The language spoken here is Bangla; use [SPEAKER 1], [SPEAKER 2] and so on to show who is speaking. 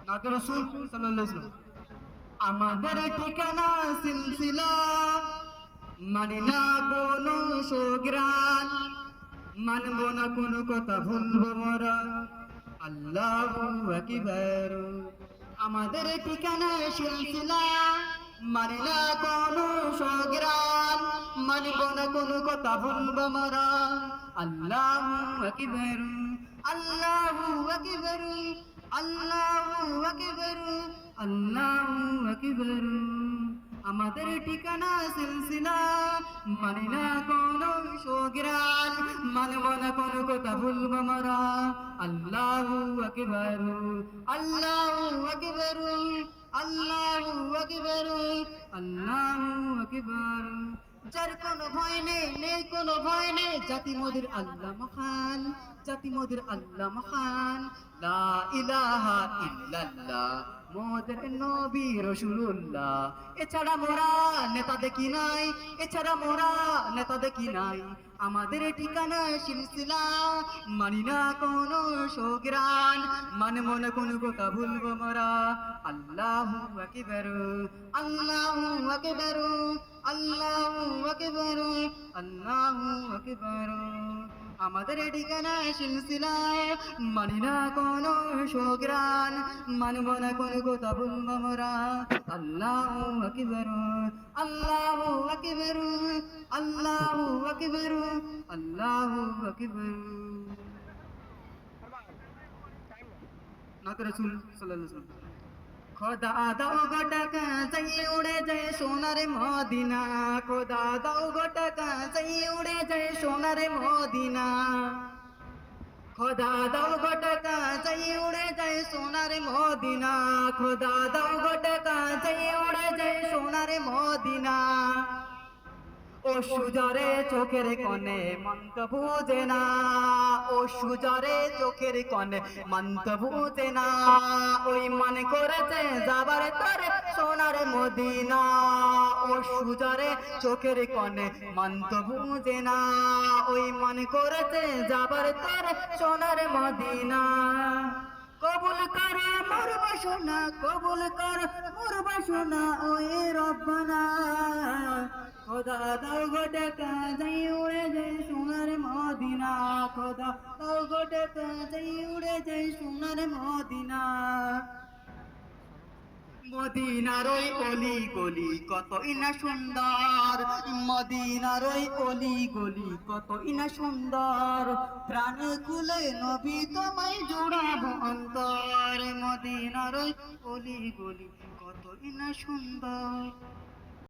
[SPEAKER 1] নাতে রাসূল সাল্লাল্লাহু আলাইহি ওয়াসাল্লাম। আমাদের ঠিকানা সিলসিলা, মানে না কোনো সুগ্রাণ, মানব না কোনো কথা ভুলবো মোরা, আল্লাহু আকবার। আমাদের ঠিকানা সিলসিলা, মানে না কোনো সুগ্রাণ, মানব না কোনো কথা ভুলবো মোরা, আল্লাহু আকবার, আল্লাহু আকবার, আল্লাহু আকবার, আল্লাহু আকবার। আমাদের ঠিকানা সিলসিলা, মানে না কোনো সুগ্রাণ, মানব না কোনো কথা ভুলবো মোরা, আল্লাহু আকবার, আল্লাহু আকবার, আল্লাহু আকবার, আল্লাহু আকবার। যার কোনো ভয় নেই, নেই কোনো ভয় নেই, জাতি মোদের আল্লাহ মহান, জাতি মোদের আল্লাহ মহান, লা ইলাহা ইল্লাল্লাহ মোদের নবী রাসূলুল্লাহ। এছাড়া মোরা নেতা দেখি নাই, এছাড়া মোরা নেতা দেখি নাই। আমাদের ঠিকানা সিলসিলা, মানি না কোনো সুগ্রাণ, মানব না কোনো কথা ভুলবো মোরা, আল্লাহু আকবার, আল্লাহু আকবার, আল্লাহু আকবার, আল্লাহু আকবার। আমাদের ঠিকানা সিলসিলা, মানি না কোনো সুগ্রাণ, মানব না কোনো কথা ভুলবো মোরা, আল্লাহু আকবার, আল্লাহু আকবার, আল্লাহু আকবার, আল্লাহু আকবার। নাতে রাসূল সাল্লাল্লাহু আলাইহি ওয়াসাল্লাম। খোদা দাও গো টাকা যাই উড়ে যায় সোনার মদিনা, খোদা দাও গো টাকা যাই উড়ে যায় সোনার মদিনা, খোদা দাও গো টাকা যাই উড়ে যায় সোনার মদিনা, খোদা দাও গো টাকা যাই উড়ে যায় সোনার মদিনা। ও সুজরে চোখের কনে মন্ত বুঝে না, ও সুজরে চোখের কনে মন্ত বুঝে না, ওই মনে করেছে যাবার তারে সোনার মদিনা, ও সুজরে চোখের কনে মন্ত বুঝে না, ওই মনে করেছে যাবার তারে সোনার মদিনা। কবুল কর মোর বাসনা, কবুল কর মোর বাসনা, ওই রব্বানা। খোদা দাও গো টাকা যাই উড়ে যায় সোনার মদিনা, খোদা দাও গো টাকা যাই উড়ে যায় সোনার মদিনা। মদিনার ওই অলি গলি কতই না সুন্দর, মদিনার ওই অলি গলি কতই না সুন্দর, প্রাণ খুলে নবী তোমায় জুড়াবো অন্তর, মদিনার ওই অলি গলি কতই না সুন্দর।